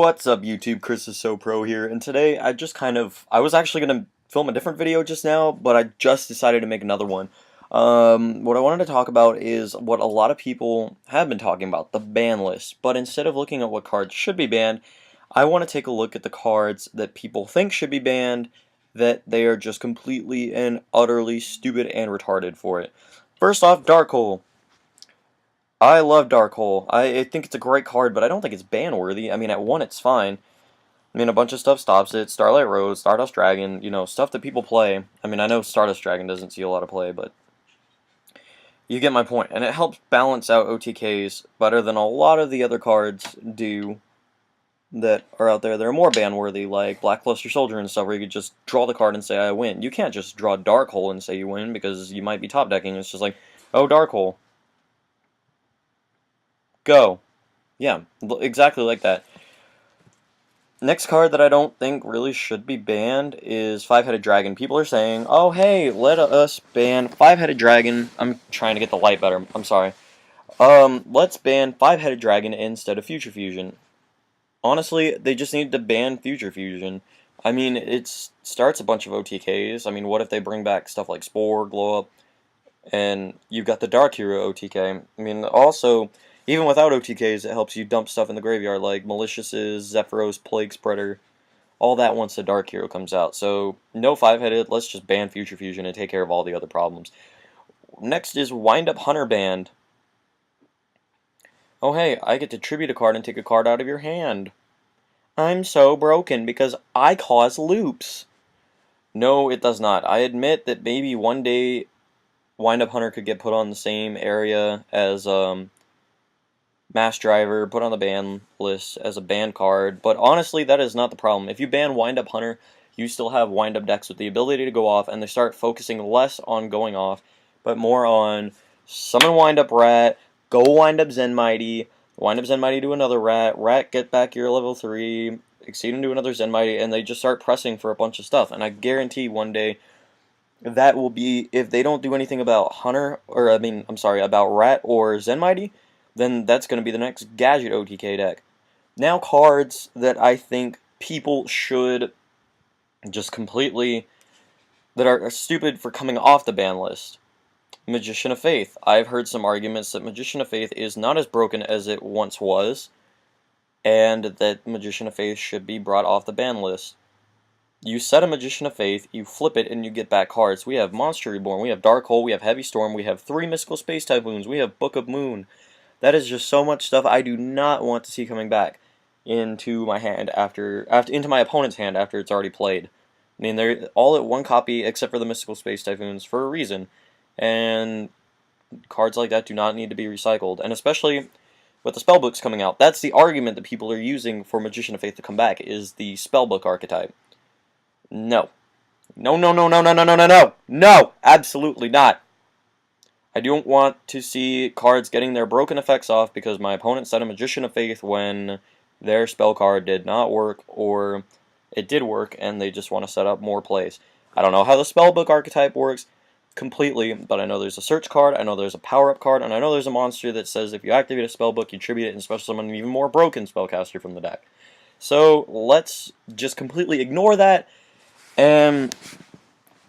What's up YouTube, Chris is So Pro here, and today I was actually going to film a different video just now, but I just decided to make another one. What I wanted to talk about is what a lot of people have been talking about, the ban list, but instead of looking at what cards should be banned, I want to take a look at the cards that people think should be banned, that they are just completely and utterly stupid and retarded for it. First off, Dark Hole. I love Dark Hole. I think it's a great card, but I don't think it's ban-worthy. I mean, at 1 it's fine. I mean, a bunch of stuff stops it. Starlight Rose, Stardust Dragon, you know, stuff that people play. I mean, I know Stardust Dragon doesn't see a lot of play, but you get my point. And it helps balance out OTKs better than a lot of the other cards do that are out there that are more ban-worthy, like Blackluster Soldier and stuff, where you could just draw the card and say, I win. You can't just draw Dark Hole and say you win, because you might be top decking. It's just like, oh, Dark Hole. Go. Yeah, exactly like that. Next card that I don't think really should be banned is Five-Headed Dragon. People are saying, oh hey, let us ban Five-Headed Dragon. I'm trying to get the light better, I'm sorry. Let's ban Five-Headed Dragon instead of Future Fusion. Honestly, they just need to ban Future Fusion. I mean, it starts a bunch of OTKs. I mean, what if they bring back stuff like Spore, Glow Up, and you've got the Dark Hero OTK. I mean, also, even without OTKs, it helps you dump stuff in the graveyard, like Maliciouses, Zephyros, Plague Spreader, all that once the Dark Hero comes out. So, no Five-Headed, let's just ban Future Fusion and take care of all the other problems. Next is Wind Up Hunter banned. Oh hey, I get to tribute a card and take a card out of your hand. I'm so broken because I cause loops. No, it does not. I admit that maybe one day Wind Up Hunter could get put on the same area as Mass Driver, put on the ban list as a ban card, but honestly that is not the problem. If you ban Wind Up Hunter, you still have Wind Up decks with the ability to go off, and they start focusing less on going off, but more on summon Wind Up Rat, go Wind Up Zen Mighty, Wind Up Zen Mighty to another Rat, Rat get back your level 3, exceed into another Zen Mighty, and they just start pressing for a bunch of stuff, and I guarantee one day that will be, if they don't do anything about Hunter, or about Rat or Zen Mighty, then that's going to be the next Gadget OTK deck. Now cards that I think people should just completely, that are stupid for coming off the ban list. Magician of Faith. I've heard some arguments that Magician of Faith is not as broken as it once was, and that Magician of Faith should be brought off the ban list. You set a Magician of Faith, you flip it, and you get back cards. We have Monster Reborn, we have Dark Hole, we have Heavy Storm, we have 3 Mystical Space Typhoons, we have Book of Moon. That is just so much stuff I do not want to see coming back into my hand into my opponent's hand after it's already played. I mean, they're all at 1 copy except for the Mystical Space Typhoons for a reason, and cards like that do not need to be recycled, and especially with the spellbooks coming out. That's the argument that people are using for Magician of Faith to come back, is the spellbook archetype. No. No, no, no, no, no, no, no, no, no! No! Absolutely not! I don't want to see cards getting their broken effects off because my opponent set a Magician of Faith when their spell card did not work, or it did work and they just want to set up more plays. I don't know how the spellbook archetype works completely, but I know there's a search card, I know there's a power-up card, and I know there's a monster that says if you activate a spellbook, you tribute it and special summon an even more broken spellcaster from the deck. So let's just completely ignore that and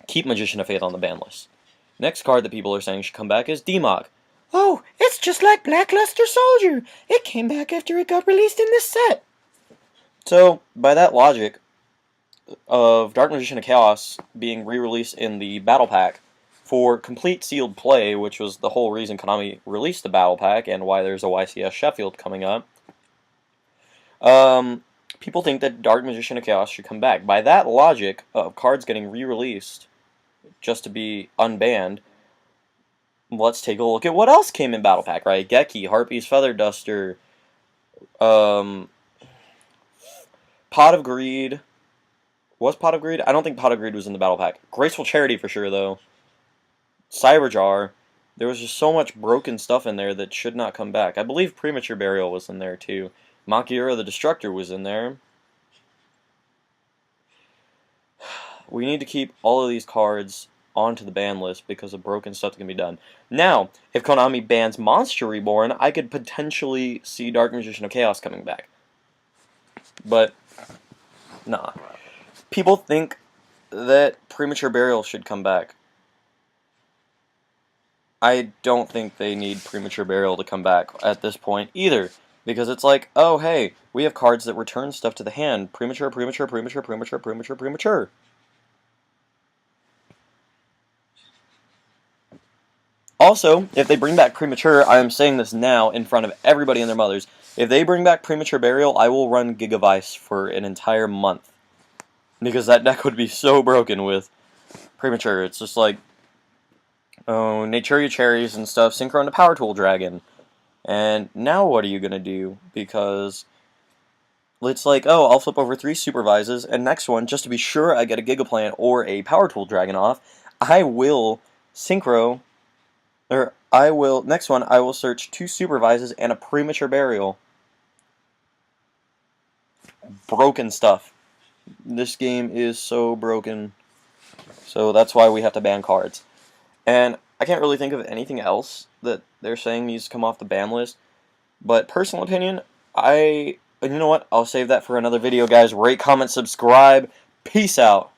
keep Magician of Faith on the ban list. Next card that people are saying should come back is Demog. Oh, it's just like Blackluster Soldier. It came back after it got released in this set. So, by that logic of Dark Magician of Chaos being re-released in the Battle Pack for complete sealed play, which was the whole reason Konami released the Battle Pack and why there's a YCS Sheffield coming up, people think that Dark Magician of Chaos should come back. By that logic of cards getting re-released just to be unbanned, let's take a look at what else came in Battle Pack, right? Geki, Harpy's Feather Duster, Pot of Greed. Was Pot of Greed? I don't think Pot of Greed was in the Battle Pack. Graceful Charity for sure, though. Cyberjar. There was just so much broken stuff in there that should not come back. I believe Premature Burial was in there, too. Makiura the Destructor was in there. We need to keep all of these cards onto the ban list because of broken stuff that can be done. Now, if Konami bans Monster Reborn, I could potentially see Dark Magician of Chaos coming back. But, nah. People think that premature burial should come back. I don't think they need premature burial to come back at this point either. Because it's like, oh hey, we have cards that return stuff to the hand. Premature, premature, premature, premature, premature, premature. Also, if they bring back premature, I am saying this now in front of everybody and their mothers. If they bring back premature burial, I will run Gigavice for an entire month. Because that deck would be so broken with premature. It's just like, oh, nature your cherries and stuff, synchro into Power Tool Dragon. And now what are you gonna do? Because it's like, oh, I'll flip over 3 Supervises, and next one, just to be sure I get a Gigaplant or a Power Tool Dragon off, I will synchro, or I will, next one, I will search 2 Supervises and a Premature Burial. Broken stuff. This game is so broken. So that's why we have to ban cards. And I can't really think of anything else that they're saying needs to come off the ban list. But personal opinion, you know what? I'll save that for another video, guys. Rate, comment, subscribe. Peace out.